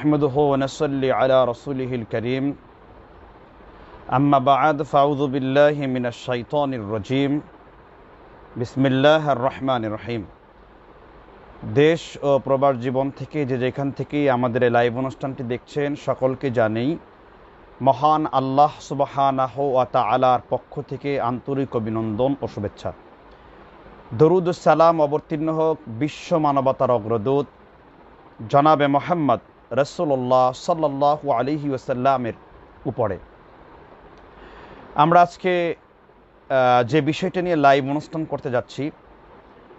نحمده ونصلي على رسوله الكريم أما بعد فأعوذ بالله من الشيطان الرجيم بسم الله الرحمن الرحيم দেশ ও প্রবাস জীবন থেকে যেখান থেকে আমাদের এই লাইভ অনুষ্ঠানটি দেখছেন সকলকে জানাই মহান আল্লাহ সুবহানাহু ওয়া তাআলার পক্ষ থেকে আন্তরিক অভিনন্দন ও শুভেচ্ছা। দরুদ ও সালাম অবতীর্ণ হোক বিশ্ব মানবতার অগ্রদূত জনাবে মুহাম্মদ রাসূলুল্লাহ সাল্লাল্লাহু আলাইহি ওয়াসাল্লামের উপরে। আমরা আজকে যে বিষয়টা নিয়ে লাইভ অনুষ্ঠান করতে যাচ্ছি,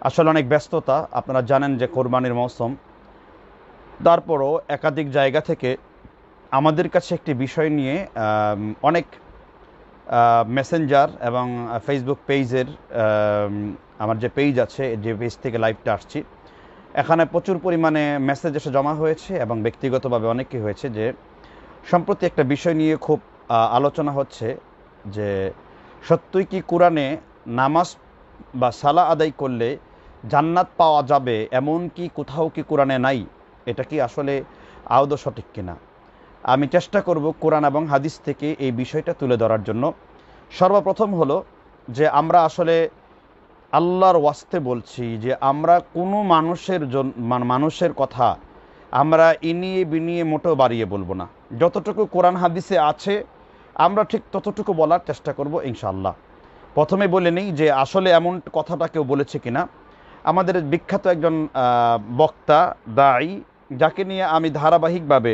আসলে অনেক ব্যস্ততা, আপনারা জানেন যে কোরবানির মৌসুম, তারপরও একাধিক জায়গা থেকে আমাদের কাছে একটি বিষয় নিয়ে অনেক মেসেঞ্জার এবং ফেসবুক পেজের আমার যে পেজ আছে, যে পেজ থেকে লাইভটা আসছি, এখানে প্রচুর পরিমাণে মেসেজ এসে জমা হয়েছে এবং ব্যক্তিগতভাবে অনেকে হয়েছে যে সম্প্রতি একটা বিষয় নিয়ে খুব আলোচনা হচ্ছে যে সত্যই কি কোরআনে নামাজ বা সালা আদায় করলে জান্নাত পাওয়া যাবে, এমন কি কোথাও কি কোরআনে নাই? এটা কি আসলে আদৌ সঠিক কিনা? আমি চেষ্টা করব কোরআন এবং হাদিস থেকে এই বিষয়টা তুলে ধরার জন্য। সর্বপ্রথম হলো যে আমরা আসলে আল্লাহর ওয়াস্তে বলছি যে আমরা কোনো মানুষের কথা আমরা ইনিয়ে বিনিয়ে মোটেও বাড়িয়ে বলবো না। যতটুকু কোরআন হাদিসে আছে আমরা ঠিক ততটুকু বলার চেষ্টা করব ইনশাআল্লাহ। প্রথমে বলে নিই যে আসলে এমন কথাটা কেউ বলেছে কিনা। আমাদের বিখ্যাত একজন বক্তা দাঈ, যাকে নিয়ে আমি ধারাবাহিকভাবে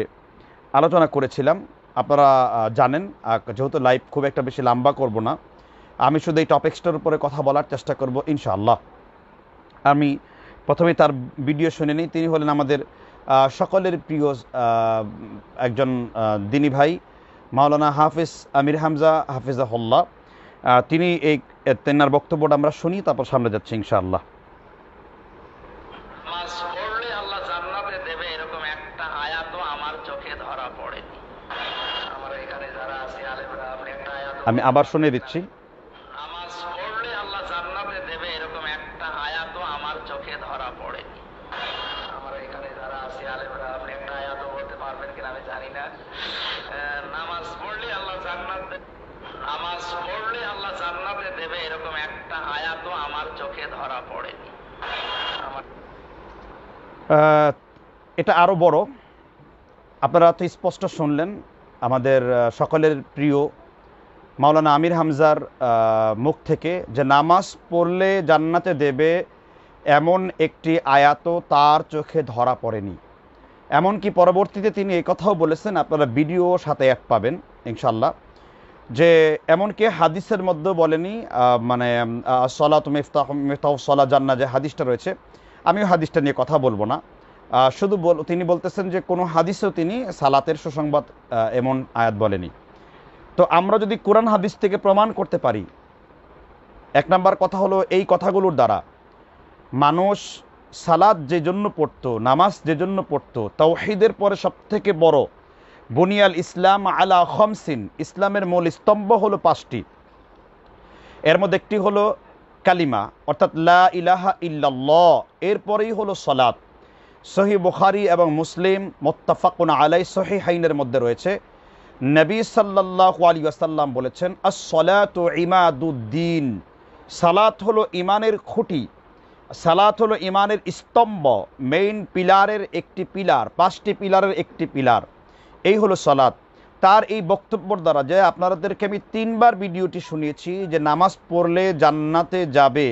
আলোচনা করেছিলাম, আপনারা জানেন। যেহেতু লাইভ খুব একটা বেশি লম্বা করব না, আমি শুধু এই টপিক্সটার উপরে কথা বলার চেষ্টা করব ইনশাআল্লাহ। আমি প্রথমে তার ভিডিও শুনে নিই। তিনি হলেন আমাদের সকলের প্রিয় একজন দিনী ভাই, মাওলানা হাফিজ আমির হামজা হাফিজাহুল্লাহ। তিনি তেনার বক্তব্যটা আমরা শুনি, তারপর সামনে যাচ্ছি ইনশাআল্লাহ। আমি আবার শুনে দিচ্ছি। নামাজ পড়লে আল্লাহ জান্নাতে দেবে এরকম একটা আয়াতও আমার চোখে ধরা পড়েনি। আমরা এখানে যারা আছি আলেমরা, আপনি একটা আয়াতও বলতে পারবেন কিনা আমি জানি না। নামাজ পড়লে আল্লাহ জান্নাতে দেবে এরকম একটা আয়াতও আমার চোখে ধরা পড়েনি। এটা আরো বড়, আপনারা তো স্পষ্ট শুনলেন আমাদের সকলের প্রিয় মাওলানা আমির হামজার মুখ থেকে যে নামাজ পড়লে জান্নাতে দেবে এমন একটি আয়াতও তার চোখে ধরা পড়েনি। এমনকি পরবর্তীতে তিনি এই কথাও বলেছেন, আপনারা ভিডিও সাথে অ্যাড পাবেন ইনশাল্লাহ, যে এমনকি হাদিসের মধ্যে বলেনি, মানে সলাত মিফতাহ সলা জান্নাহ যে হাদিসটা রয়েছে, আমিও হাদিসটা নিয়ে কথা বলবো না। শুধু তিনি বলতেছেন যে কোনো হাদিসেও তিনি সালাতের সুসংবাদ এমন আয়াত বলেনি। তো আমরা যদি কোরআন হাদিস থেকে প্রমাণ করতে পারি, এক নাম্বার কথা হলো এই কথাগুলোর দ্বারা মানুষ সালাত যে জন্য পড়তো, নামাজ যে জন্য পড়তো, তাওহীদের পরে সবথেকে বড় বুনিয়াল ইসলাম আলা খামসিন, ইসলামের মূল স্তম্ভ হলো 5টি। এর মধ্যে একটি হলো কালিমা, অর্থাৎ লা ইলাহা ইল্লাল্লাহ, এরপরেই হলো সালাত। সহিহ বুখারী এবং মুসলিম মুত্তাফাকুন আলাই সহিহাইনের মধ্যে রয়েছে, নবী সাল্লাল্লাহু আলাইহি ওয়াসাল্লাম বলেছেন, আস-সালাতু ইমাদুদ্দিন, সালাত হলো ইমানের খুঁটি, সালাত হলো ইমানের স্তম্ভ, মেইন পিলারের একটি পিলার, 5টি পিলারের একটি পিলার, এই হলো সালাত। তার এই বক্তব্যের দ্বারা যে আপনাদেরকে আমি 3বার ভিডিওটি শুনিয়েছি যে নামাজ পড়লে জান্নাতে যাবে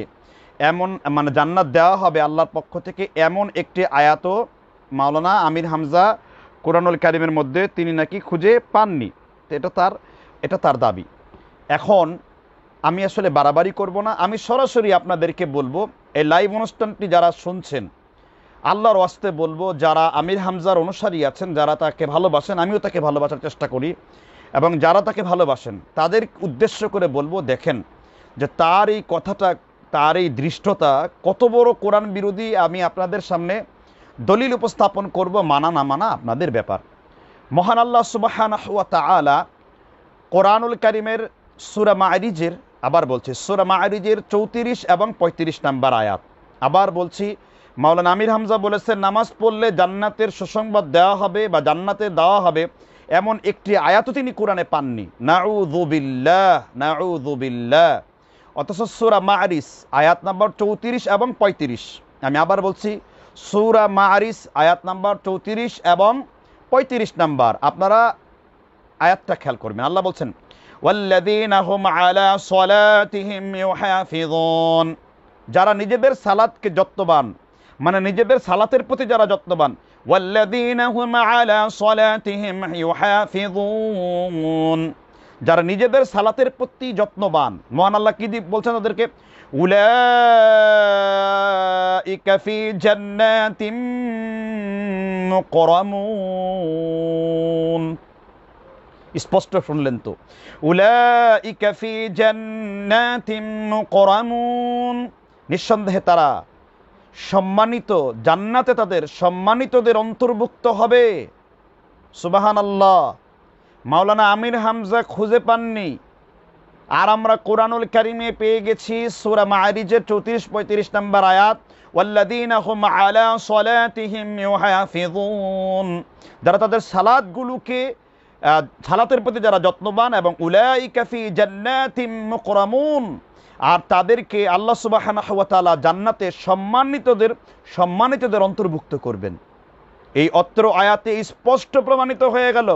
এমন, মানে জান্নাত দেওয়া হবে আল্লাহর পক্ষ থেকে, এমন একটি আয়াতও মাওলানা আমির হামজা কোরআনুল কারীমের মধ্যে তিনি নাকি খুঁজে পাননি। এটা তার দাবি। এখন আমি আসলে বাড়াবাড়ি করব না, আমি সরাসরি আপনাদেরকে বলবো, এই লাইভ অনুষ্ঠানটি যারা শুনছেন আল্লাহর ওয়াস্তে বলবো, যারা আমির হামজার অনুসারী আছেন, যারা তাকে ভালোবাসেন, আমিও তাকে ভালোবাসার চেষ্টা করি, এবং যারা তাকে ভালোবাসেন তাদের উদ্দেশ্য করে বলবো, দেখেন যে তার এই কথাটা, তার এই দৃষ্টতা কত বড় কোরআন বিরোধী। আমি আপনাদের সামনে দলিল উপস্থাপন করব, মানা না মানা আপনাদের ব্যাপার। মহান আল্লাহ সুবহানাহু ওয়া তাআলা কোরআনুল কারীমের সূরা মাআরিজের, আবার বলছি সূরা মাআরিজের 34 এবং 35 নম্বর আয়াত, আবার বলছি মাওলানা আমির হামজা বলেছেন নামাজ পড়লে জান্নাতের সুসংবাদ দেওয়া হবে বা জান্নাতে দেওয়া হবে এমন একটি আয়াতও তিনি কোরআনে পাননি। নাউযু বিল্লাহ, নাউযু বিল্লাহ। অথচ সূরা মাআরিজ আয়াত নাম্বার 34 এবং 35, আমি আবার বলছি, সূরা মাআরিজ আয়াত নাম্বার 34 এবং 35 নাম্বার, আপনারা আয়াতটা খেয়াল করবেন। আল্লাহ বলছেন ওয়াল্লাযীনা হুম আলা সলাতিহিম ইউহাফিযুন, যারা নিজেদের সালাতকে যত্নবান, মানে নিজেদের সালাতের প্রতি যারা যত্নবান, ওয়াল্লাযীনা হুম আলা সলাতিহিম ইউহাফিযুন, যারা নিজেদের সালাতের প্রতি যত্নবান, মহান আল্লাহ কি বলছেন তাদেরকে? উলাইকা ফি জান্নাতিম মুকরামুন। স্পষ্ট শুনলেন তো? উলাইকা ফি জান্নাতিম মুকরামুন, নিঃসন্দেহে তারা সম্মানিত, জান্নাতে তাদের সম্মানিতদের অন্তর্ভুক্ত হবে। সুবহানাল্লাহ। মাওলানা আমির হামজা খুঁজে পাননি, আর আমরা কোরআনুল কারিমে পেয়ে গেছি সূরা মাআরিজের 34-35 নম্বর আয়াত, ওয়াল্লাযীনা হুম আলা সলাতিহিম ইউহাফিযুন, যারা তাদের সালাতগুলোকে, সালাতের প্রতি যারা যত্নবান, এবং উলাইকা ফি জান্নাতিম মুকরামুন, আর তাদেরকে আল্লাহ সুবহানাহু ওয়া তাআলা জান্নাতে সম্মানিতদের অন্তর্ভুক্ত করবেন। এই অত্র আয়াতে স্পষ্ট প্রমাণিত হয়ে গেল,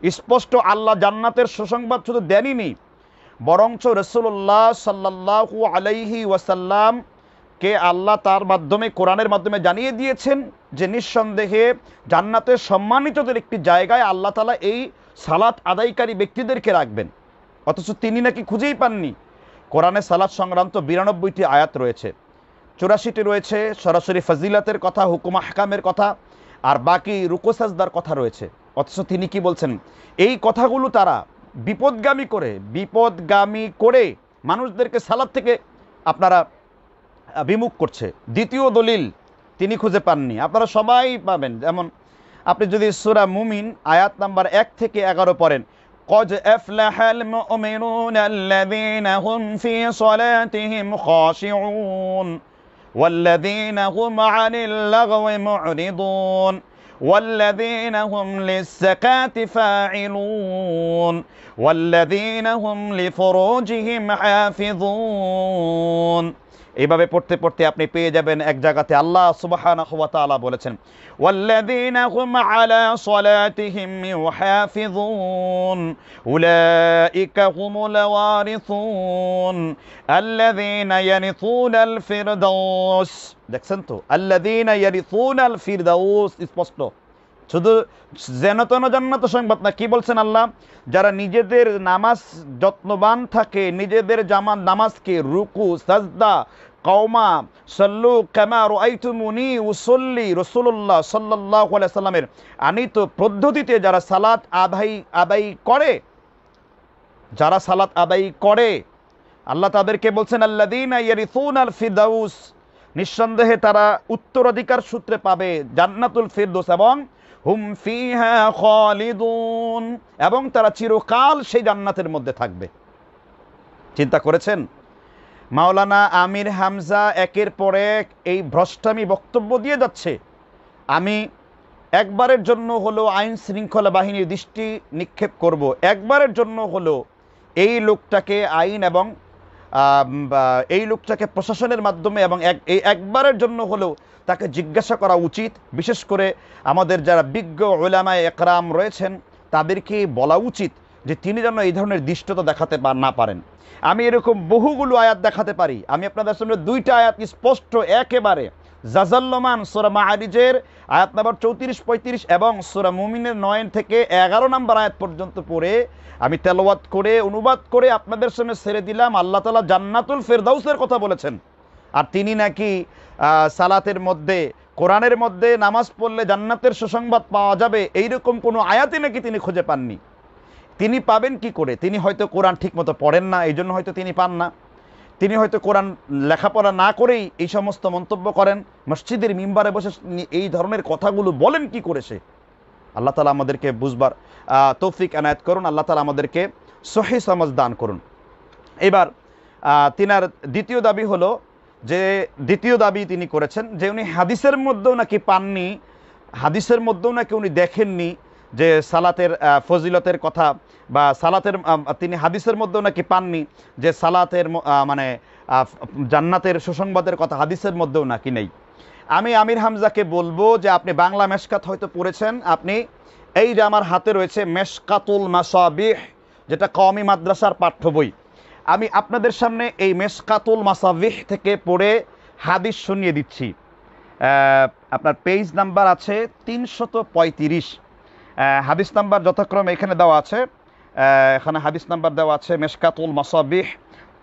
স্পষ্ট আল্লাহ জান্নাতের সুসংবাদ শুধু দেননি, বরঞ্চ রাসূলুল্লাহ সাল্লাল্লাহু আলাইহি ওয়াসাল্লামকে আল্লাহ তার মাধ্যমে, কোরআনের মাধ্যমে জানিয়ে দিয়েছেন যে নিঃসন্দেহে জান্নাতের সম্মানিতদের একটি জায়গায় আল্লাহ তাআলা এই সালাত আদায়কারী ব্যক্তিদেরকে রাখবেন। অথচ তিনি নাকি খুঁজেই পাননি। কোরআনে সালাত সংক্রান্ত 92টি আয়াত রয়েছে, 84টি রয়েছে সরাসরি ফজিলাতের কথা, হুকুম আহকামের কথা, আর বাকি রুকু সাজদার কথা রয়েছে। অথচ তিনি কি বলছেন? এই কথাগুলো তারা বিপদগামী করে মানুষদেরকে সালাত থেকে আপনারা বিমুখ করছে। দ্বিতীয় দলিল তিনি খুঁজে পাননি, আপনারা সবাই পাবেন। যেমন আপনি যদি সূরা মুমিন আয়াত নাম্বার 1 থেকে 11 পড়েন, قد أفلح المؤمنون الذين هم في صلاتهم خاشعون والذين هم عن اللغو معرضون والذين هم للزكاة فاعلون والذين هم لفروجهم حافظون। এইভাবে পড়তে পড়তে আপনি পেয়ে যাবেন এক জায়গাতে আল্লাহ সুবহানাহু ওয়া তাআলা বলেছেন ওয়াল্লাযীনা হুম আলা সলাতিহিম ইউহাফিযুন উলাইকা হুমুল ওয়ারিসুন আল্লাযীনা ইয়ারিসুনাল ফিরদাউস। দেখছেন তো, আল্লাযীনা ইয়ারিসুনাল ফিরদাউস, স্পষ্ট। শুধু যেন তেন জান্নাত সংবাদ না, কি বলছেন আল্লাহ? যারা নিজেদের নামাজ যত্নবান থাকে, নিজেদের নামাজকে রুকু সাজদা কওমা সাল্লু কামা রাআইতুমুনি উসাল্লি, রাসূলুল্লাহ সাল্লাল্লাহু আলাইহি সাল্লামের আনিত পদ্ধতিতে যারা সালাত আদায় করে, যারা সালাত আদায় করে, আল্লাহ তাদেরকে বলছেন আল্লাযীনা ইয়ারিসুনাল ফিরদাউস, নিঃসন্দেহে তারা উত্তরাধিকার সূত্রে পাবে জান্নাতুল ফিরদৌস, এবং হুম ফিহা খালিদুন, এবং তারা চিরকাল সেই জান্নাতের মধ্যে থাকবে। চিন্তা করেছেন? মাওলানা আমির হামজা একের পর এক এই ভ্রষ্টামি বক্তব্য দিয়ে যাচ্ছে। আমি একবারের জন্য হলো আইন শৃঙ্খলা বাহিনীর দৃষ্টি নিক্ষেপ করব, একবারের জন্য হলো এই লোকটাকে আইন এবং এই লোকটাকে প্রশাসনের মাধ্যমে এবং একবারের জন্য হলেও তাকে জিজ্ঞাসা করা উচিত। বিশেষ করে আমাদের যারা বিজ্ঞ উলামায়ে একরাম রয়েছেন তাদেরকে বলা উচিত যে তিনি যেন এই ধরনের দৃষ্টতা দেখাতে না পারেন। আমি এরকম বহুগুলো আয়াত দেখাতে পারি। আমি আপনাদের সামনে 2টা আয়াত স্পষ্ট একেবারে জাজাল্লমান সূরা মাআরিজের আয়াত নাম্বার 34-35 এবং সূরা মুমিনের 9 থেকে 11 নম্বর আয়াত পর্যন্ত পড়ে আমি তেলাওয়াত করে অনুবাদ করে আপনাদের সামনে ছেড়ে দিলাম। আল্লাহ তাআলা জান্নাতুল ফিরদাউসের কথা বলেছেন, আর তিনি নাকি সালাতের মধ্যে, কোরআনের মধ্যে নামাজ পড়লে জান্নাতের সুসংবাদ পাওয়া যাবে এইরকম কোনো আয়াতই নাকি তিনি খুঁজে পাননি। তিনি পাবেন কি করে? তিনি হয়তো কোরআন ঠিকমতো পড়েন না, এই জন্য হয়তো তিনি পান না। তিনি হয়তো কোরআন লেখাপড়া না করেই এই সমস্ত মন্তব্য করেন। মসজিদের মিম্বারে বসে এই ধরনের কথাগুলো বলেন কি করে সে? আল্লাহ তাআলা আমাদেরকে বুঝবার তৌফিক এনায়েত করুন, আল্লাহ তাআলা আমাদেরকে সহিহ সমাজ দান করুন। এবার তিনার দ্বিতীয় দাবি হলো যে দ্বিতীয় দাবি তিনি করেছেন যে উনি হাদিসের মধ্যেও নাকি পাননি, হাদিসের মধ্যেও নাকি উনি দেখেননি যে সালাতের ফজিলতের কথা, বা সালাতের তিনি হাদিসের মধ্যেও নাকি পাননি যে সালাতের মানে জান্নাতের সুসংবাদের কথা হাদিসের মধ্যেও নাকি নেই। আমি আমির হামজাকে বলবো যে আপনি বাংলা মেশকাত হয়তো পড়েছেন, আপনি এই যে আমার হাতে রয়েছে মেশকাতুল মাসাবিহ, যেটা কওমি মাদ্রাসার পাঠ্য বই, আমি আপনাদের সামনে এই মেশকাতুল মাসাবিহ থেকে পড়ে হাদিস শুনিয়ে দিচ্ছি। আপনার পেজ নাম্বার আছে 335, হাদিস নাম্বার যথাক্রমে এখানে দেওয়া আছে, এখানে হাদিস নাম্বার দেওয়া আছে মেশকাতুল মাসাবিহ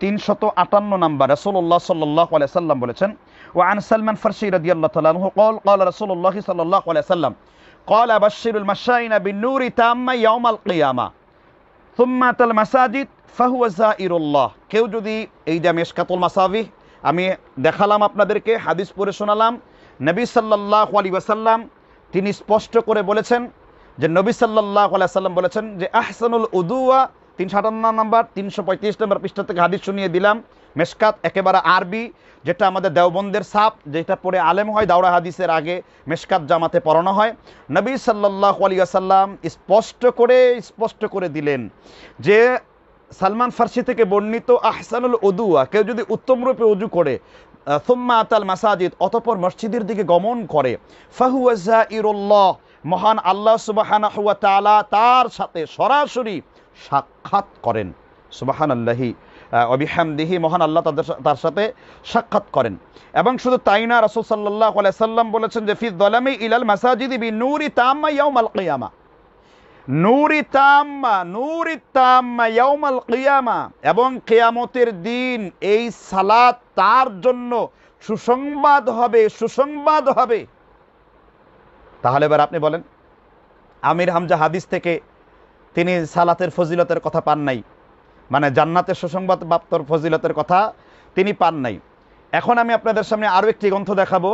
358 নাম্বার। রাসূলুল্লাহ সাল্লাল্লাহু আলাইহি সাল্লাম বলেছেন, ওয়ান সালমান ফারসি রাদিয়াল্লাহু তাআলা আনহু قال قال رسول الله صلى الله عليه وسلم قال بشر المشائين بالنور تاما يوم القيامة ثم أتى المساجد فهو زائر الله। কেউ যদি এই যে মেশকাতুল মাসাবিহ আমি দেখালাম আপনাদেরকে, হাদিস পড়ে শোনালাম, নবী সাল্লাল্লাহু আলাইহি ওয়াসাল্লাম তিনি স্পষ্ট করে বলেছেন যে নবী সাল্লাল্লাহু আলাইহি ওয়াসাল্লাম বলেছেন যে আহসানুল উদুয়া 358 নম্বর 335 নম্বর পৃষ্ঠা থেকে হাদিস শুনিয়ে দিলাম। মেশকাত একেবারে আরবি, যেটা আমাদের দেওবন্দের ছাপ, যেটা পড়ে আলেম হয়, দাওরা হাদিসের আগে মেশকাত জামাতে পড়ানো হয়। নবী সাল্লাল্লাহু আলাইহি ওয়াসাল্লাম স্পষ্ট করে দিলেন যে সালমান ফারসি থেকে বর্ণিত আহসানুল উদুয়া, কেউ যদি উত্তম রূপে উজু করে সুম্মা আতাল মাসাজিদ, অতঃপর মসজিদের দিকে গমন করে, ফাহুয়া জাইরুল্লাহ, মহান আল্লাহ সুবহানাহু ওয়া তাআলা তার সাথে সরাসরি সাক্ষাৎ করেন। সুবহানাল্লাহি ওয়া বিহামদিহি, মহান আল্লাহ তার সাথে সাক্ষাৎ করেন। এবং শুধু তাই না, রাসূল সাল্লাল্লাহু আলাইহি সাল্লাম বলেছেন যে ফি যালামি ইলাল মাসাজিদি বিনূরি তাম্মা ইয়াউমাল কিয়ামা, নূরি তাম্মা ইয়াউমাল কিয়ামা, এবং কিয়ামতের দিন এই সালাত তার জন্য সুসংবাদ হবে। তাহলে এবার আপনি বলেন, আমির হামজা হাদিস থেকে তিনি সালাতের ফজিলতের কথা পান নাই, মানে জান্নাতের সুসংবাদ প্রাপ্তর ফজিলতের কথা তিনি পান নাই। এখন আমি আপনাদের সামনে আরও একটি গ্রন্থ দেখাবো,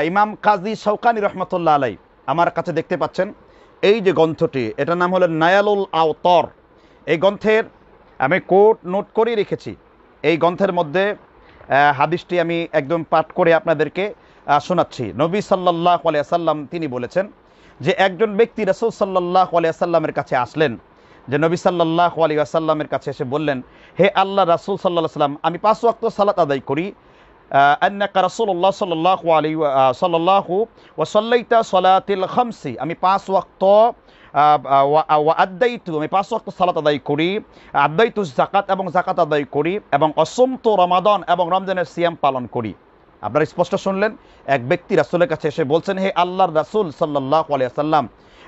ইমাম কাজী শৌকানি রহমতুল্লাহ আলাই আমার কাছে দেখতে পাচ্ছেন এই যে গ্রন্থটি, এটার নাম হলো নায়ালুল আওতার। এই গ্রন্থের আমি নোট করে রেখেছি। এই গ্রন্থের মধ্যে হাদিসটি আমি একদম পাঠ করে আপনাদেরকে শোনাচ্ছি। নবী সাল্লাল্লাহু আলাইহি ওয়াসাল্লাম তিনি বলেছেন যে একজন ব্যক্তি রাসূল সাল্লাল্লাহু আলাইহি ওয়াসাল্লামের কাছে আসলেন, যে নবী সাল্লাল্লাহু আলাইহি ওয়াসাল্লামের কাছে এসে বললেন, হে আল্লাহ রাসূল সাল্লাল্লাহু আলাইহি ওয়াসাল্লাম, আমি 5 ওয়াক্ত সালাত আদায় করি, আন্নাকা রাসূলুল্লাহ সাল্লাল্লাহু ওয়া সাল্লাইতা সালাতিল খামসি, আমি 5 ওয়াক্ত আদাইতু, আমি 5 ওয়াক্ত সালাত আদায় করি, আদাইতু যাকাত, এবং যাকাত আদায় করি, এবং অসুমতু রমাদান, এবং রমজানের সিয়াম পালন করি। আপনারা স্পষ্ট শুনলেন, এক ব্যক্তি রাসূলের কাছে এসে বলছেন, হে আল্লাহর রাসূল সাল্লাল্লাহু আলাইহি ওয়াসাল্লাম,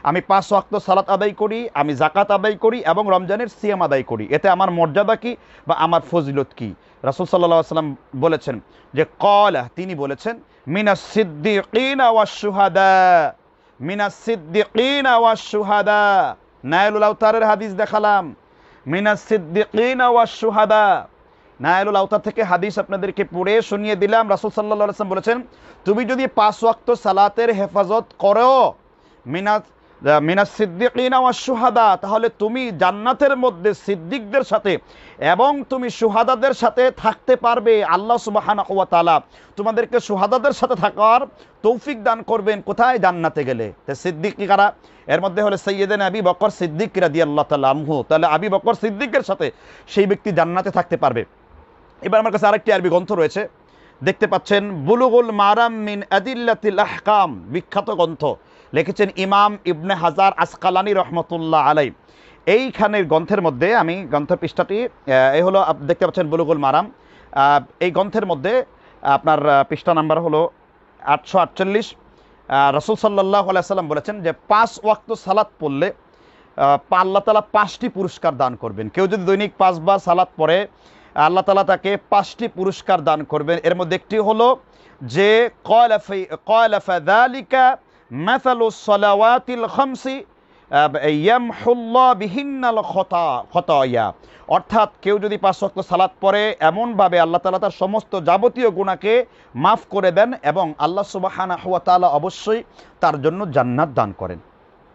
আমি 5 ওয়াক্ত সালাত আদায় করি, আমি যাকাত আদায় করি, এবং রমজানের সিয়াম আদায় করি, এতে আমার মর্যাদা কি বা আমার ফজিলত কি? রাসূল সাল্লাল্লাহু আলাইহি ওয়াসাল্লাম বলেছেন যে ক্বালা, তিনি বলেছেন, মিনাস সিদ্দিকিনা ওয়াশ শুহাদা, মিনাস সিদ্দিকিনা ওয়াশ শুহাদা। নাইলুল আওতারের হাদিস দেখালাম, মিনাস সিদ্দিকিনা ওয়াশ শুহাদা। নাইলুল আওতার থেকে হাদিস আপনাদেরকে পড়ে শুনিয়ে দিলাম। রাসূল সাল্লাল্লাহু আলাইহি ওয়াসাল্লাম বলেছেন, তুমি যদি 5 ওয়াক্ত সালাতের হেফাজত করো, মিনাস সিদ্দিকিনা ওয়াশ শুহাদা, তাহলে তুমি জান্নাতের মধ্যে সিদ্দিকদের সাথে এবং তুমি শুহাদাদের সাথে থাকতে পারবে। আল্লাহ সুবহানাহু ওয়া তাআলা তোমাদেরকে শুহাদাদের সাথে থাকার তৌফিক দান করবেন। কোথায়? জান্নাতে গেলে। তো সিদ্দিক কারা? এর মধ্যে হলো সাইয়্যিদানা আবু বকর সিদ্দিক রাদিয়াল্লাহু তাআলা আনহু। তাহলে আবু বকর সিদ্দিকের সাথে সেই ব্যক্তি জান্নাতে থাকতে পারবে। এবার আমার কাছে আরেকটি আরবি গ্রন্থ রয়েছে, দেখতে পাচ্ছেন, বুলুগুল মারাম মিন আদিল্লাতিল আহকাম, বিখ্যাত গ্রন্থ, লিখেছেন ইমাম ইবনে হাজার আসকালানি রহমতুল্লাহ আলাই। এইখানের গ্রন্থের মধ্যে আমি গ্রন্থের পৃষ্ঠাটি এই হলো, দেখতে পাচ্ছেন বুলুগুল মারাম। এই গ্রন্থের মধ্যে আপনার পৃষ্ঠা নাম্বার হলো 848। রাসূল সাল্লাল্লাহু আলাইহি ওয়াসাল্লাম বলেছেন যে 5 ওয়াক্ত সালাত পড়লে আল্লাহ তাআলা 5টি পুরস্কার দান করবেন। কেউ যদি দৈনিক 5 বার সালাত পড়ে, আল্লাহ তাআলা তাকে 5টি পুরস্কার দান করবেন। এর মধ্যে একটি হলো যে ক্বালা ফাযালিকা মাসালুস সালাওয়াতিল খামসি ইয়ামহুল্লাহু বিহিন্নাল খতায়া, অর্থাৎ কেউ যদি 5 ওয়াক্ত সালাত পড়ে এমনভাবে আল্লাহ তাআলা তার সমস্ত যাবতীয় গুনাহকে মাফ করে দেন, এবং আল্লাহ সুবহানাহু ওয়া তাআলা অবশ্যই তার জন্য জান্নাত দান করেন।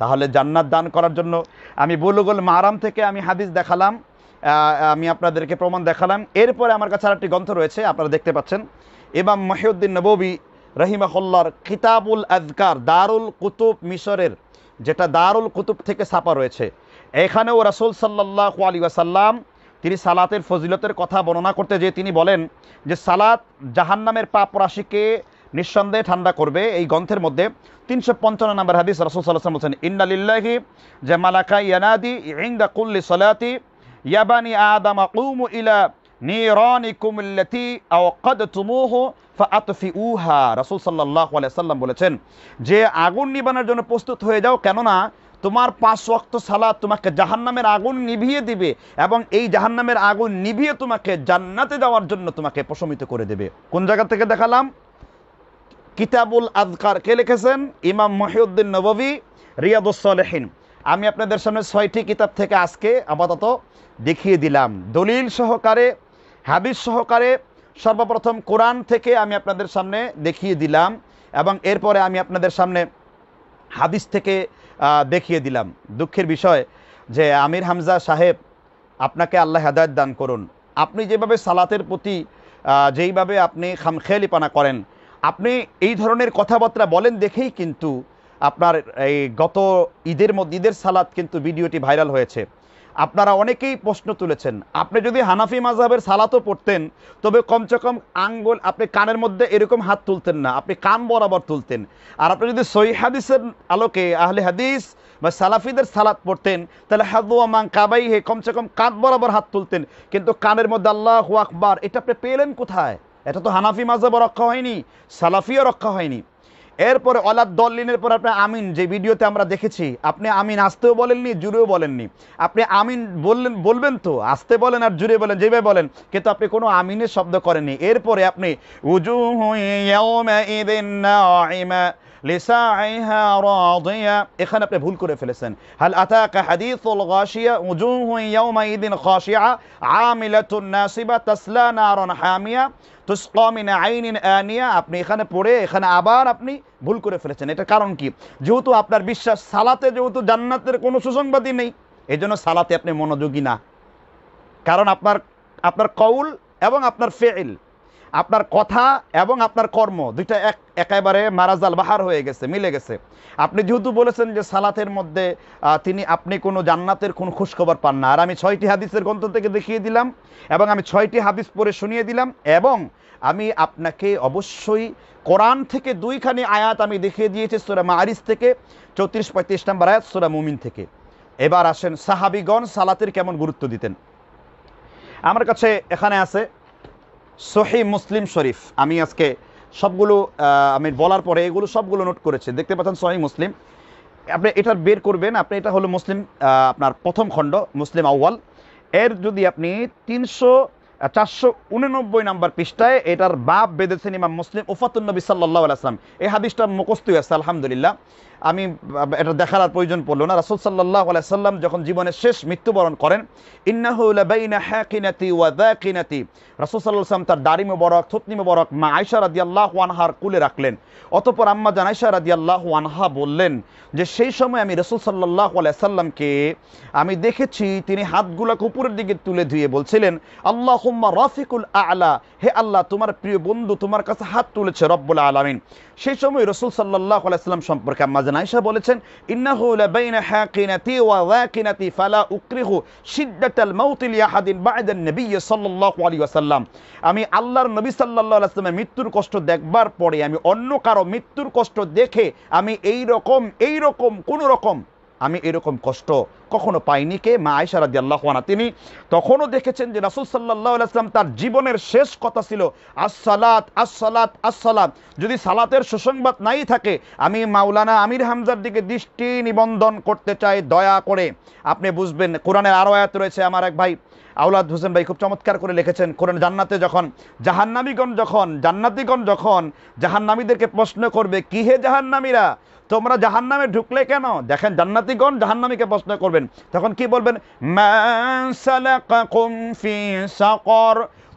তাহলে জান্নাত দান করার জন্য আমি বুলুগুল মারাম থেকে আমি হাদিস দেখালাম, আমি আপনাদেরকে প্রমাণ দেখালাম। এরপরে আমার কাছে আরেকটি গ্রন্থ রয়েছে, আপনারা দেখতে পাচ্ছেন, ইমাম মহিউদ্দিন নববী রহিমাহুল্লাহর কিতাবুল আযকার, দারুল কুতুব, মিশরের যেটা দারুল কুতুব থেকে ছাপা রয়েছে। এখানেও রাসূল সাল্লাল্লাহু আলাইহি ওয়াসাল্লাম তিনি সালাতের ফজিলতের কথা বর্ণনা করতে যেয়ে তিনি বলেন যে সালাত জাহান্নামের পাপ রাশিকে নিঃসন্দেহে ঠান্ডা করবে। এই গ্রন্থের মধ্যে 355 নম্বর হাদিস রাসূল সাল্লাল্লাহু আলাইহি ওয়াসাল্লাম বলেছেন, ইন্না লিল্লাহি যে মালাকা ইয়ানাদি ইনদা কুল্লি সালাতি ইয়া বানি আদম কুমু ইলা নিরানিকুম আল্লাতী আওকাদতুমুহু ফাআতফিউহা। রাসূল সাল্লাল্লাহু আলাইহি ওয়াসাল্লাম বলেছেন যে আগুন নিবানোর জন্য প্রস্তুত হয়ে যাও, কেননা তোমার 5 ওয়াক্ত সালাত তোমাকে জাহান্নামের আগুন নিভিয়ে দিবে এবং এই জাহান্নামের আগুন নিভিয়ে তোমাকে জান্নাতে যাওয়ার জন্য তোমাকে প্রশমিত করে দেবে। কোন জায়গা থেকে দেখালাম? কিতাবুল আযকার। কে লিখেছেন? ইমাম মহিউদ্দিন নববী, রিয়াদুস সালেহিন। আমি আপনাদের সামনে 6টি কিতাব থেকে আজকে আপাতত দেখিয়ে দিলাম, দলিল সহকারে, হাদিস সহকারে। সর্বপ্রথম কোরআন থেকে আমি আপনাদের সামনে দেখিয়ে দিলাম এবং এরপরে আমি আপনাদের সামনে হাদিস থেকে দেখিয়ে দিলাম। দুঃখের বিষয় যে আমির হামজা সাহেব, আপনাকে আল্লাহ হেদায়েত দান করুন। আপনি যেভাবে সালাতের প্রতি যেইভাবে আপনি খামখেয়ালিপনা করেন, আপনি এই ধরনের কথাবার্তা বলেন দেখেই কিন্তু আপনার এই গত ঈদের সালাত কিন্তু ভিডিওটি ভাইরাল হয়েছে। আপনারা অনেকেই প্রশ্ন তুলেছেন, আপনি যদি হানাফি মাযহাবের সালাতও পড়তেন তবে কমসে কম আঙ্গুল আপনি কানের মধ্যে এরকম হাত তুলতেন না, আপনি কান বরাবর তুলতেন। আর আপনি যদি সহিহ হাদিসের আলোকে আহলে হাদিস বা সালাফিদের সালাত পড়তেন তাহলে হাযওয়া মান কাবাইহি, কমসে কম কাঁধ বরাবর হাত তুলতেন। কিন্তু কানের মধ্যে আল্লাহু আকবার, এটা আপনি পেলেন কোথায়? এটা তো হানাফি মাযহাবও রক্ষা হয়নি, সালাফিও রক্ষা হয়নি। এরপরে ওয়ালাদ দল্লিনের পর আপনি আমিন, যে ভিডিওতে আমরা দেখেছি, আপনি আমিন আসতেও বলেননি, জুড়েও বলেননি। আপনি আমিন বলবেন তো, আসতে বলেন আর জুড়ে বলেন, যেভাবে বলেন, কিন্তু আপনি কোনো আমিনের শব্দ করেননি। এরপরে আপনি উজুহু ইয়াওমাইযিন নাঈমা লিসাইহা রাদিয়া, এখানে আপনি ভুল করে ফেলেছেন। হাল আতাকা হাদিসুল গাশিয়া উজুহু ইয়াওমাইযিন খাশিআ আমিলাতুন নাসিবা তাসলা নারান হামিয়া তুসকা মিন আইনিন আনিয়া, আপনি এখানে পড়ে এখানে আবার আপনি ভুল করে ফেলেছেন। এটা কারণ কি? যেহেতু আপনার বিশ্বাস সালাতে যেহেতু জান্নাতের কোনো সুসংবাদই নেই, এই জন্য সালাতে আপনি মনোযোগী না। কারণ আপনার কৌল এবং আপনার ফেইল, আপনার কথা এবং আপনার কর্ম দুইটা একেবারে মারাজাল বাহার হয়ে গেছে, মিলে গেছে। আপনি যেহেতু বলেছেন যে সালাতের মধ্যে আপনি কোনো জান্নাতের কোনো খোঁজখবর পান না, আর আমি 6টি হাদিসের গ্রন্থ থেকে দেখিয়ে দিলাম এবং আমি 6টি হাদিস পড়ে শুনিয়ে দিলাম, এবং আমি আপনাকে অবশ্যই কোরআন থেকে 2খানি আয়াত আমি দেখিয়ে দিয়েছি, সূরা মাআরিজ থেকে 34-35 নম্বর আয়াত, সূরা মুমিন থেকে। এবার আসেন সাহাবীগণ সালাতের কেমন গুরুত্ব দিতেন। আমার কাছে এখানে আছে সহিহ মুসলিম শরীফ। আমি আজকে সবগুলো আমি বলার পরে এগুলো সবগুলো নোট করেছি, দেখতে পাচ্ছেন সহিহ মুসলিম। আপনি এটা বের করবেন, আপনি এটা হলো মুসলিম আপনার প্রথম খণ্ড, মুসলিম আউয়াল। এর যদি আপনি 489 নম্বর পৃষ্ঠায় এটার বাব বেঁধেছেন ইমাম মুসলিম, ওফাতুন নবী সাল্লাল্লাহু আলাইহি ওয়াসাল্লাম। এই হাদিসটা মুখস্থই আছে আলহামদুলিল্লাহ, আমি এটা দেখার আর প্রয়োজন পড়লো না। রাসূল সাল্লাল্লাহু আলাইহি ওয়াসাল্লাম যখন জীবনের শেষ মৃত্যুবরণ করেন, ইন্নাহু লাবাইনা হাকিনাতি ওয়া যাকিনাতি, রাসূল সাল্লাল্লাহু আলাইহি ওয়াসাল্লাম তার দাড়ি মোবারক, থুতনি মোবারক মা আয়েশা রাদিয়াল্লাহু আনহার কুলে রাখলেন। অতঃপর আম্মা জান আয়েশা রাদিয়াল্লাহু আনহা বললেন যে সেই সময় আমি রাসূল সাল্লাল্লাহু আলাইহি ওয়াসাল্লামকে আমি দেখেছি তিনি হাতগুলোকে উপরের দিকে তুলে ধুয়ে বলছিলেন, আল্লাহুম্মা রাফিকুল আ'লা, হে আল্লাহ তোমার প্রিয় বন্ধু তোমার কাছে হাত তুলেছে রব্বুল আলামিন। সেই সময় রাসূল সাল্লাল্লাহু আলাইহি ওয়াসাল্লাম সম্পর্কে আম্মা জান আয়েশা বলেছেন, ইন্নাহু লাবাইনা হাকিনাতি ওয়া যাকিনাতি ফালা উকরিহু শিদ্দাতাল মাউত লিআহাদিন বা'দান নবী সাল্লাল্লাহু আলাইহি ওয়াসাল্লাম, আমি আল্লাহর নবী সাল্লাল্লাহু আলাইহি ওয়াসাল্লামের মৃত্যুর কষ্ট দেখবার পরে আমি অন্য কারো মৃত্যুর কষ্ট দেখে আমি এইরকম কোন রকম আমি এরকম কষ্ট কখনো পাইনি। কে? মা আয়েশা রাদিয়াল্লাহু আনহা। তিনি তখনও দেখেছেন যে রাসূল সাল্লাল্লাহু আলাইহি ওয়াসাল্লাম তার জীবনের শেষ কথা ছিল আসসালাত আসসালাত আসসালাত। যদি সালাতের সুসংবাদ নাই থাকে, আমি মাওলানা আমির হামজার দিকে দৃষ্টি নিবন্ধন করতে চাই দয়া করে। আপনি বুঝবেন, কোরআনের আরো আয়াত রয়েছে, আমার এক ভাই আওলাদ হোসেন ভাই খুব চমৎকার করে লিখেছেন, কোরআন জান্নাতে যখন জান্নাতীগণ যখন জাহান্নামীদেরকে প্রশ্ন করবে, কি হে জাহান্নামীরা তোমরা জাহান্নামে ঢুকলে কেন? দেখেন জান্নাতীগণ জাহান্নামীকে প্রশ্ন করবেন, তখন কি বলবেন? মা সালাকাকুম ফি সাকর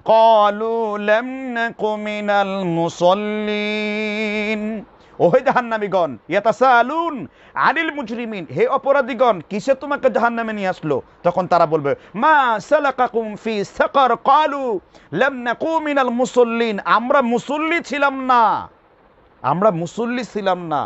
ক্বালু লাম নাকু মিনাল মুসাল্লিন ওহে জাহান্নামীগণ, ইয়াতাসাআলুন আনিল মুজরিমিন, হে অপরাধীগণ কিসে তোমাকে জাহান্নামে নিয়ে আসলো? তখন তারা বলবে মা সালাকাকুম ফি সাকার, ক্বালু লাম নাকু মিনাল মুসাল্লিন, আমরা মুসল্লি ছিলাম না, আমরা মুসল্লি ছিলাম না।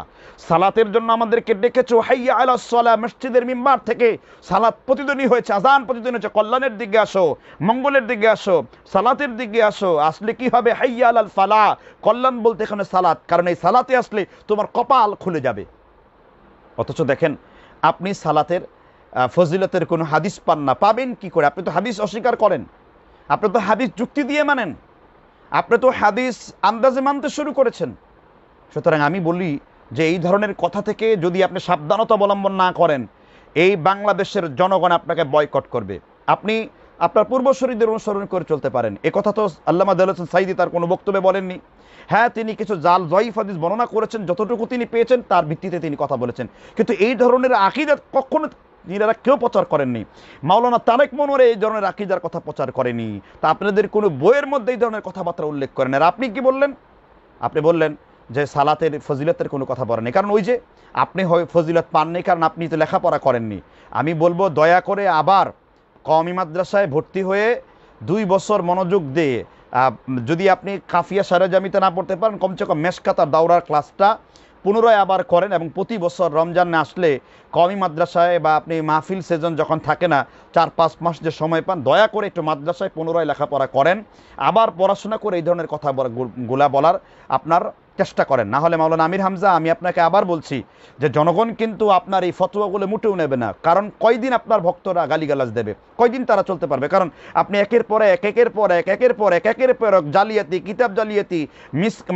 সালাতের জন্য আমাদেরকে ডেকেছো, হাইয়া আলাস সালাহ, মসজিদের মিম্বার থেকে সালাত প্রতিধ্বনি হয়েছে, আজান প্রতিধ্বনি হয়েছে, কল্যাণের দিকে আসো, মঙ্গলের দিকে আসো, সালাতের দিকে আসো। আসলে কি হবে? হাইয়া আলাল ফালাহ, কল্যাণ বলতে এখানে সালাত, কারণ এই সালাতে আসলে তোমার কপাল খুলে যাবে। অথচ দেখেন আপনি সালাতের ফজিলতের কোনো হাদিস পান না, পাবেন কি করে? আপনি তো হাদিস অস্বীকার করেন, আপনি তো হাদিস যুক্তি দিয়ে মানেন, আপনি তো হাদিস আন্দাজে মানতে শুরু করেছেন। সুতরাং আমি বলি যে এই ধরনের কথা থেকে যদি আপনি সাবধানতা অবলম্বন না করেন, এই বাংলাদেশের জনগণ আপনাকে বয়কট করবে। আপনি আপনার পূর্বসূরীদের অনুসরণ করে চলতে পারেন, এ কথা তো আল্লামা দেলোয়ার হোসেন সাঈদী তার কোনো বক্তব্যে বলেননি। হ্যাঁ, তিনি কিছু জাল জয়ীফ হাদিস বর্ণনা করেছেন, যতটুকু তিনি পেয়েছেন তার ভিত্তিতে তিনি কথা বলেছেন, কিন্তু এই ধরনের আকীদা কখনো তিনারা কেউ প্রচার করেননি। মাওলানা তারেক মনোয়ার এই ধরনের আকীদার কথা প্রচার করেনি, তা আপনাদের কোনো বইয়ের মধ্যে এই ধরনের কথাবার্তা উল্লেখ করেন। আর আপনি কি বললেন? আপনি বললেন যে সালাতের ফজিলতের কোনো কথা বলেননি, কারণ ওই যে আপনি হয় ফজিলত পাননি, কারণ আপনি তো লেখাপড়া করেননি। আমি বলবো দয়া করে আবার কওমি মাদ্রাসায় ভর্তি হয়ে 2 বছর মনোযোগ দিয়ে, যদি আপনি কাফিয়া সারেজামিতে না পড়তে পারেন, কমসে কম মেশকাত আর দাওরার ক্লাসটা পুনরায় আবার করেন, এবং প্রতি বছর রমজান না আসলে কওমি মাদ্রাসায় বা আপনি মাহফিল সিজন যখন থাকে না, 4-5 মাস যে সময় পান, দয়া করে একটু মাদ্রাসায় পুনরায় লেখাপড়া করেন, আবার পড়াশোনা করে এই ধরনের কথা গুলা বলার আপনার চেষ্টা করেন। না হলে মাওলানা আমির হামজা, আমি আপনাকে আবার বলছি যে জনগণ কিন্তু আপনার এই ফতোয়াগুলো মোটেও নেবে না, কারণ কয়দিন আপনার ভক্তরা গালিগালাজ দেবে, কয়দিন তারা চলতে পারবে? কারণ আপনি একের পর এক জালিয়াতি, কিতাব জালিয়াতি,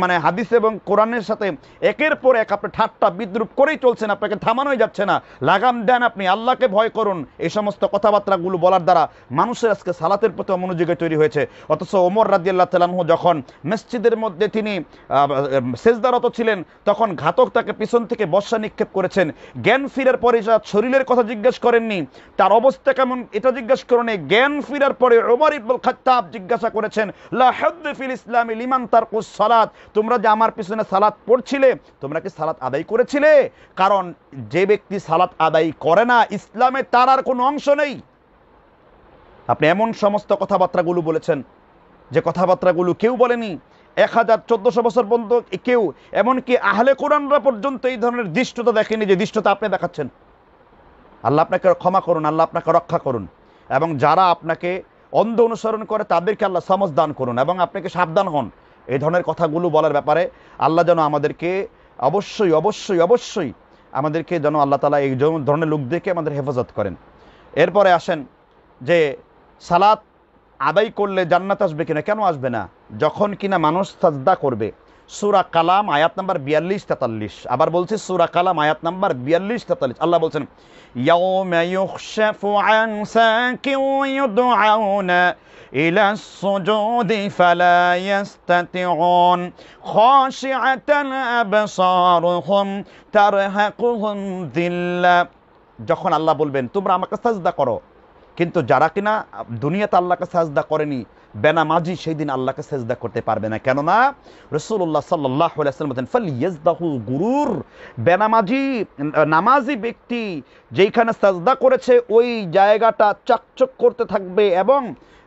মানে হাদিস এবং কোরআনের সাথে একের পর এক আপনি ঠাট্টা বিদ্রুপ করেই চলছেন, আপনাকে থামানোই যাচ্ছে না। লাগাম দেন, আপনি আল্লাহকে ভয় করুন। এই সমস্ত কথাবার্তাগুলো বলার দ্বারা মানুষের আজকে সালাতের প্রতি অমনোযোগী তৈরি হয়েছে। অথচ ওমর রাদিয়াল্লাহু তাআলা আনহু যখন মসজিদের মধ্যে তিনি সেজদারত ছিলেন, তখন ঘাতক তাকে পিছন থেকে বর্ষা নিক্ষেপ করেছেন। জ্ঞান ফিরার পরে শরীরের কথা জিজ্ঞেস করেননি, তার অবস্থা কেমন এটা জিজ্ঞেস করেন। জ্ঞান ফিরার পরে ওমর ইবনুল খাত্তাব জিজ্ঞাসা করেছেন, লা হাদ্দ ফিল ইসলামি লিমান তারকুস সালাত, তোমরা যে আমার পিছনে সালাত পড়ছিলে, তোমরা কি সালাত আদায় করেছিলে? কারণ যে ব্যক্তি সালাত আদায় করে না, ইসলামে তার আর কোনো অংশ নেই। আপনি এমন সমস্ত কথাবার্তাগুলো বলেছেন যে কথাবার্তাগুলো কেউ বলেনি। 1400 বছর পর্যন্ত কেউ, এমনকি আহলে কোরআনরা পর্যন্ত এই ধরনের দৃষ্টতা দেখেনি যে দৃষ্টতা আপনি দেখাচ্ছেন। আল্লাহ আপনাকে ক্ষমা করুন, আল্লাহ আপনাকে রক্ষা করুন, এবং যারা আপনাকে অন্ধ অনুসরণ করে তাদেরকে আল্লাহ সমঝ দান করুন, এবং আপনাকে সাবধান হন এই ধরনের কথাগুলো বলার ব্যাপারে। আল্লাহ যেন আমাদেরকে অবশ্যই অবশ্যই অবশ্যই আমাদেরকে যেন আল্লাহ তাআলা এই ধরনের লোকদেরকে আমাদের হেফাজত করেন। এরপরে আসেন যে সালাত আদায় করলে জান্নাত আসবে কিনা? কেন আসবে না? যখন কিনা মানুষ সাজদা করবে। সূরা কালাম আয়াত নাম্বার 42-43, আবার বলছি সূরা কালাম আয়াত নাম্বার 42-43, আল্লাহ বলছেন ইয়াউমা ইউখশাফু আন সাকিন ইউদআউনা ইলাস সুজুদি ফালা ইয়াস্তাতিউন খাশিআতান আবসারুহুম তারহাকুহুম যিল্লা। যখন আল্লাহ বলবেন তোমরা আমাকে সাজদা করো, কিন্তু যারা কিনা দুনিয়াতে আল্লাহকে সাজদা করেনি, বেনামাজি, সেই দিন আল্লাহকে সাজদা করতে পারবে না। কেননা রাসূলুল্লাহ সাল্লাল্লাহু আলাইহি ওয়াসাল্লাম বলেন ফালইয়াজদাহু গুরুর, বেনামাজি নামাজি ব্যক্তি যেখানে সাজদা করেছে ওই জায়গাটা চকচক করতে থাকবে, এবং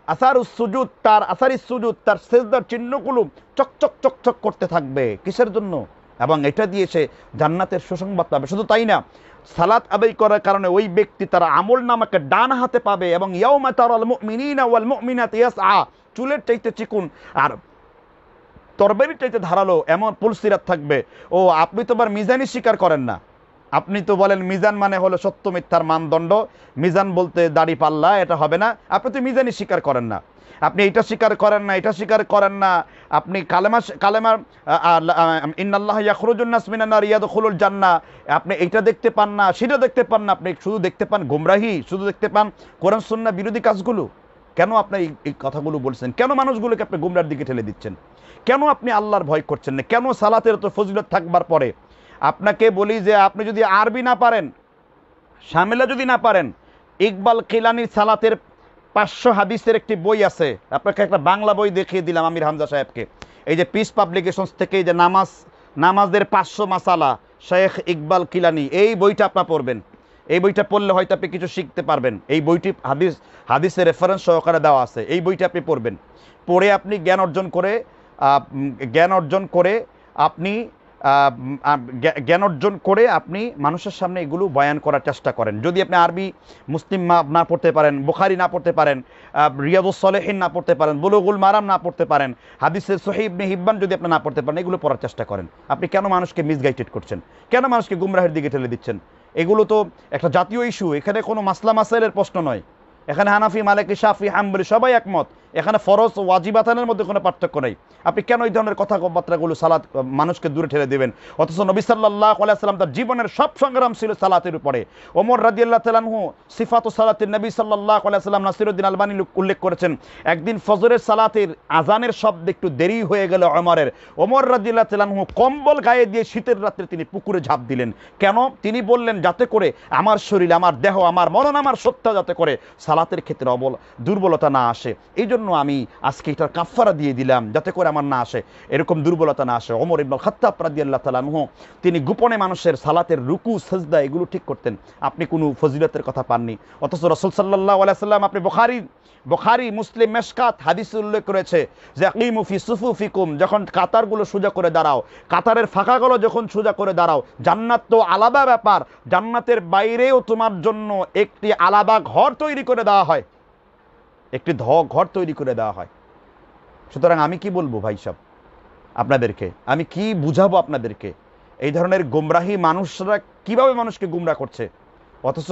আসারুস সুজুদ, তার আসারিস সুজুদ, তার সিজদার চিহ্নগুলো চকচক চকচক করতে থাকবে। কিসের জন্য? এবং এটা দিয়ে সে জান্নাতের সুসংবাদ পাবে। শুধু তাই না, সালাত আদায় করার কারণে ওই ব্যক্তি তার আমল নামাকে ডান হাতে পাবে, এবং ইয়াউমা তারাল মুমিনিনা ওয়াল মুমিনাতি ইয়াসআ, চুলের চাইতে চিকুন আর তরবারির চাইতে ধারালো এমন পুলসিরাত থাকবে। ও আপনি তো আবার মিজানই স্বীকার করেন না, আপনি তো বলেন মিজান মানে হলো সত্য মিথ্যার মানদণ্ড, মিজান বলতে দাড়ি পাল্লা, এটা হবে না। আপনি তো মিজানই স্বীকার করেন না, আপনি এটা স্বীকার করেন না, এটা স্বীকার করেন না। আপনি কালেমার ইন্নাল্লাহ ইয়াখরুজুন নাস মিনান নার ইয়াদখুলুল জান্নাহ, আপনি এটা দেখতে পান না, সেটা দেখতে পান না, আপনি শুধু দেখতে পান গোমরাহি, শুধু দেখতে পান কোরআন সুন্নাহ বিরোধী কাজগুলো। কেন আপনি এই কথাগুলো বলছেন? কেন মানুষগুলোকে আপনি গোমরার দিকে ঠেলে দিচ্ছেন? কেন আপনি আল্লাহর ভয় করছেন না? কেন সালাতের তো ফজিলত থাকবার পরে আপনাকে বলি যে আপনি যদি আরবি না পারেন, শামিলা যদি না পারেন, ইকবাল কিলানির সালাতের 500 হাদিসের একটি বই আছে, আপনাকে একটা বাংলা বই দেখিয়ে দিলাম আমির হামজা সাহেবকে। এই যে পিস পাবলিকেশনস থেকে এই যে নামাজ নামাজের 500 মাসালা, শেখ ইকবাল কিলানি, এই বইটা আপনার পড়বেন। এই বইটা পড়লে হয়তো আপনি কিছু শিখতে পারবেন। এই বইটি হাদিসের রেফারেন্স সহকারে দেওয়া আছে। এই বইটা আপনি পড়বেন, পড়ে আপনি জ্ঞান অর্জন করে আপনি মানুষের সামনে এগুলো বয়ান করার চেষ্টা করেন। যদি আপনি আরবি মুসলিম না পড়তে পারেন, বুখারী না পড়তে পারেন, রিয়াদুস সালেহিন না পড়তে পারেন, বুলুগুল মারাম না পড়তে পারেন, হাদিসের সহিহ ইবনে হিব্বান যদি আপনি না পড়তে পারেন, এগুলো পড়ার চেষ্টা করেন। আপনি কেন মানুষকে মিসগাইডেড করছেন? কেন মানুষকে গুমরাহের দিকে ঠেলে দিচ্ছেন? এগুলো তো একটা জাতীয় ইস্যু। এখানে কোনো মাসলা মাসাইলের প্রশ্ন নয়। এখানে হানাফি, মালিকি, শাফি, হাম্বলি সবাই একমত। এখানে ফরজ ওয়াজিবাতানের মধ্যে কোনো পার্থক্য নেই। আপনি কেন এই ধরনের কথাবার্তাগুলো সালাত মানুষকে দূরে ঠেলে দেবেন? অথচ নবী সাল্লাল্লাহু আলাইহি ওয়াসাল্লাম তার জীবনের সব সংগ্রাম ছিল সালাতের উপরে। ওমর রাদিয়াল্লাহু তাআলা আনহু সিফাতু সালাতিন নবী সাল্লাল্লাহু আলাইহি ওয়াসাল্লাম নাসিরউদ্দিন আলবানী উল্লেখ করেছেন, একদিন ফজরের সালাতের আজানের শব্দ একটু দেরি হয়ে গেল ওমর রাদিয়াল্লাহু তাআলা আনহু কম্বল গায়ে দিয়ে শীতের রাত্রে তিনি পুকুরে ঝাঁপ দিলেন। কেন? তিনি বললেন, যাতে করে আমার শরীর, আমার দেহ, আমার মনন, আমার সত্তা যাতে করে সালাতের ক্ষেত্রে দুর্বলতা না আসে। এই জন্য আমি আজকে এটার কাফারা দিয়ে দিলাম, যাতে করে আমার না আসে, এরকম দুর্বলতা না আসে। ওমর ইবনুল খাত্তাব রাদিয়াল্লাহু তাআলা আনহু তিনি গোপনে মানুষের সালাতের রুকু সাজদা এগুলো ঠিক করতেন। আপনি কোনো ফজিলতের কথা পাননি। অথচ রাসূল সাল্লাল্লাহু আলাইহি ওয়াসাল্লাম, আপনি বুখারী, মুসলিম, মেশকাত হাদিসে উল্লেখ করেছে যে আকিমু ফি সুফুফিকুম, যখন কাতারগুলো সোজা করে দাঁড়াও, কাতারের ফাঁকাগুলো যখন সোজা করে দাঁড়াও। জান্নাত তো আলাদা ব্যাপার, জান্নাতের বাইরেও তোমার জন্য একটি আলাদা ঘর তৈরি করে দেওয়া হয়, একটি ঘর তৈরি করে দেওয়া হয়। সুতরাং আমি কি বলবো ভাই সাহেব আপনাদেরকে, আমি কি বুঝাবো আপনাদেরকে? এই ধরনের গোমরাহী মানুষরা কিভাবে মানুষকে গুমরা করছে, অথচ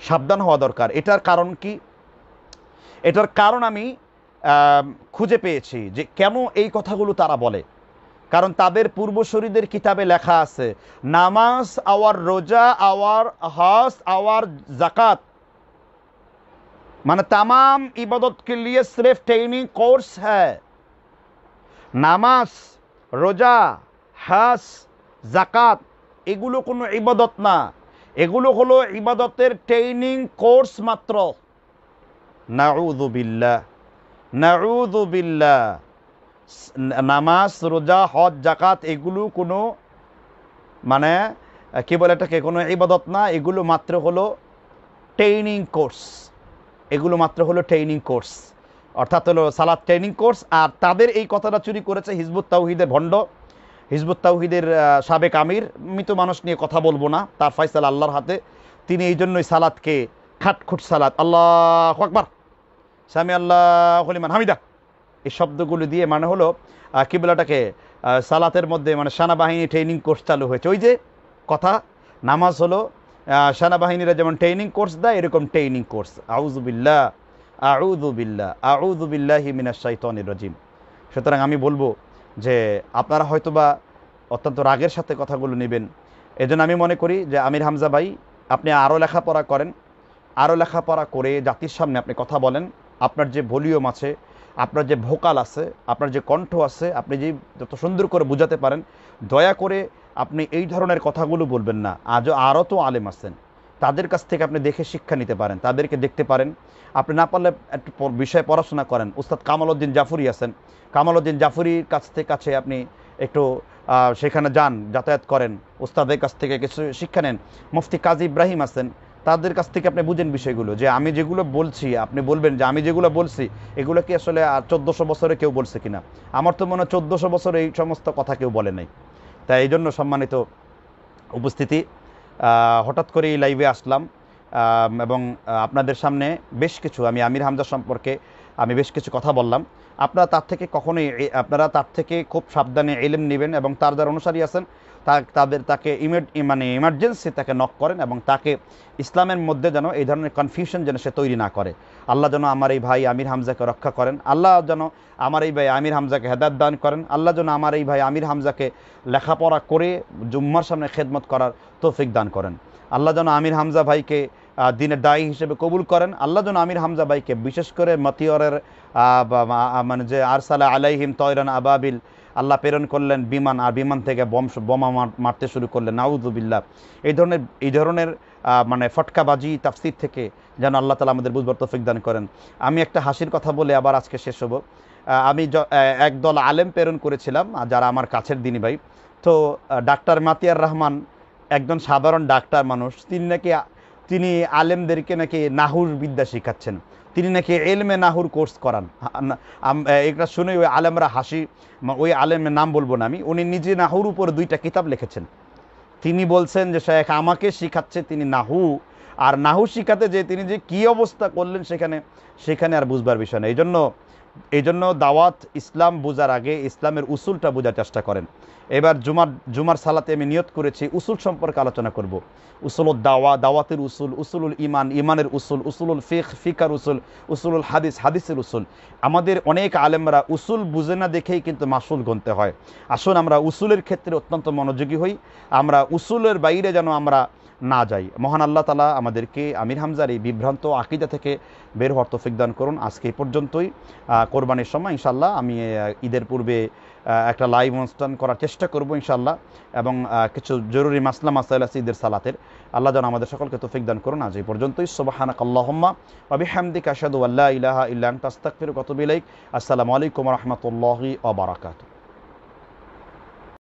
সাবধান হওয়া দরকার। এটার কারণ কি? এটার কারণ আমি খুঁজে পেয়েছি যে কেন এই কথাগুলো তারা বলে। কারণ তাদের পূর্বসূরীদের কিতাবে লেখা আছে, নামাজ, আওয়ার রোজা, আওয়ার হজ, আওয়ার জাকাত, মানে तमाम इबादत के लिए सिर्फ ट्रेनिंग कोर्स है। নামাজ, রোজা, হজ, জাকাত এগুলো কোনো ইবাদত না, এগুলো হলো ইবাদতের ট্রেনিং কোর্স মাত্র। নাউযু বিল্লাহ, নাউযু বিল্লাহ। নামাজ, রোজা, হজ, জাকাত এগুলো কোনো মানে কি বলে এটাকে, কোনো ইবাদত না, এগুলো মাত্র হলো ট্রেনিং কোর্স। এগুলো মাত্র হলো ট্রেনিং কোর্স, অর্থাৎ হলো সালাত ট্রেনিং কোর্স। আর তাদের এই কথাটা চুরি করেছে হিজবুত তাওহীদের ভণ্ড, হিজবুত তাওহীদের সাবেক আমির। মৃত মানুষ নিয়ে কথা বলবো না, তার ফয়সালা আল্লাহর হাতে। তিনি এই জন্যই সালাতকে খাটখুট সালাত, আল্লাহু আকবার, সামি আল্লাহু লিমান হামিদা, এই শব্দগুলো দিয়ে মানে হলো কিবলাটাকে সালাতের মধ্যে মানে সেনাবাহিনী ট্রেনিং কোর্স চালু হয়েছে। ওই যে কথা, নামাজ হলো সেনাবাহিনীরা যেমন ট্রেনিং কোর্স দেয়, এরকম ট্রেনিং কোর্স। আউযু বিল্লাহ, আউযু বিল্লাহ, আউযু বিল্লাহি মিনাশ শাইতানির রাজিম। সুতরাং আমি বলবো যে আপনারা হয়তোবা অত্যন্ত রাগের সাথে কথাগুলো নেবেন। এজন্য আমি মনে করি যে আমির হামজা ভাই, আপনি আরও লেখাপড়া করেন, আরও লেখাপড়া করে জাতির সামনে আপনি কথা বলেন। আপনার যে ভলিউম আছে, আপনার যে ভোকাল আছে, আপনার যে কণ্ঠ আছে, আপনি যে যত সুন্দর করে বুঝাতে পারেন, দয়া করে আপনি এই ধরনের কথাগুলো বলবেন না। আরও তো আলেম আছেন, তাদের কাছ থেকে আপনি দেখে শিক্ষা নিতে পারেন, তাদেরকে দেখতে পারেন। আপনি না পারলে একটু বিষয়ে পড়াশোনা করেন। উস্তাদ কামাল উদ্দিন জাফরি আছেন, কামাল উদ্দিন জাফরির কাছে আপনি একটু সেখানে যান, যাতায়াত করেন, উস্তাদের কাছ থেকে কিছু শিক্ষা নেন। মুফতি কাজী ইব্রাহিম আছেন, তাদের কাছ থেকে আপনি বুঝেন বিষয়গুলো, যে আমি যেগুলো বলছি আপনি বলবেন যে আমি যেগুলো বলছি এগুলো কি আসলে 1400 বছরে কেউ বলছে কিনা। আমার তো মনে হয় 1400 বছরে এই সমস্ত কথা কেউ বলে নাই। তাই এই জন্য সম্মানিত উপস্থিতি, হঠাৎ করে এই লাইভে আসলাম এবং আপনাদের সামনে বেশ কিছু আমি আমির হামজা সম্পর্কে আমি বেশ কিছু কথা বললাম। আপনারা তার থেকে খুব সাবধানে ইলম নেবেন এবং তার যারা অনুসারী আছেন তাকে ইমার্জেন্সি তাকে নক করেন এবং তাকে ইসলামের মধ্যে যেন এই ধরনের কনফিউশন যেন সে তৈরি না করে। আল্লাহ যেন আমার এই ভাই আমির হামজাকে রক্ষা করেন, আল্লাহ যেন আমার এই ভাই আমির হামজাকে হেদায়েত দান করেন, আল্লাহ যেন আমার এই ভাই আমির হামজাকে লেখাপড়া করে জুম্মার সামনে খেদমত করার তৌফিক দান করেন, আল্লাহ যেন আমির হামজা ভাইকে দিনের দায়ী হিসেবে কবুল করেন, আল্লাহ যেন আমির হামজা ভাইকে বিশেষ করে মতিয়রের মানে যে আরসালা আলাইহিম তয়রান আবাবিল, আল্লাহ প্রেরণ করলেন বিমান, আর বিমান থেকে বোমা মারতে শুরু করলেন, নাউযু বিল্লাহ। এই ধরনের মানে ফটকাবাজি তাফসীর থেকে যেন আল্লাহ তাআলা আমাদের বুঝবার তৌফিক দান করেন। আমি একটা হাসির কথা বলে আবার আজকে শেষ হব। আমি একদল আলেম প্রেরণ করেছিলাম যারা আমার কাছের দিনী ভাই। তো ডাক্তার মাতিয়ার রহমান একজন সাধারণ ডাক্তার মানুষ, তিনি আলেমদেরকে নাকি নাহুর বিদ্যা শেখাচ্ছেন, তিনি নাকি এলমে নাহুর কোর্স করান। এটা শুনে ওই আলেমরা হাসি, ওই আলেমের নাম বলবো না আমি, উনি নিজে নাহুর উপর 2টা কিতাব লিখেছেন। তিনি বলছেন যে শেখ আমাকে শিখাচ্ছে তিনি নাহু, আর নাহু শিখাতে যে তিনি যে কি অবস্থা করলেন সেখানে আর বুঝবার বিষয় না। এই জন্য দাওয়াত ইসলাম বোঝার আগে ইসলামের উসুলটা বোঝার চেষ্টা করেন। এবার জুমার সালাতে আমি নিয়ত করেছি উসুল সম্পর্কে আলোচনা করব। উসুলুল দাওয়াতের উসুল, উসুলুল ইমানের উসুল, উসুলুল ফিকার উসুল, উসুলুল হাদিসের উসুল। আমাদের অনেক আলেমরা উসুল বুঝে না দেখেই কিন্তু মাসুল গুনতে হয়। আসুন আমরা উসুলের ক্ষেত্রে অত্যন্ত মনোযোগী হই, আমরা উসুলের বাইরে যেন আমরা না যাই। মহান আল্লাহ তাআলা আমাদেরকে আমির হামজার এই বিভ্রান্ত আকীদা থেকে বের হওয়ার তৌফিক দান করুন। আজকে এই পর্যন্তই। কোরবানির সময় ইনশাআল্লাহ আমি ঈদের পূর্বে একটা লাইভ অনুষ্ঠান করার চেষ্টা করব ইনশাআল্লাহ, এবং কিছু জরুরি মাসাইল আছে ঈদের সালাতের। আল্লাহ যেন আমাদের সকলকে তৌফিক দান করুন। আজ এই পর্যন্তই। সুবহানাকাল্লাহুম্মা ওয়া বিহামদিকা আশহাদু আল্লা ইলাহা ইল্লা আনতা আস্তাগফিরুকা ওয়া আতুবু ইলাইক। আসসালামু আলাইকুম ওয়া রাহমাতুল্লাহি ওয়া বারাকাতুহু।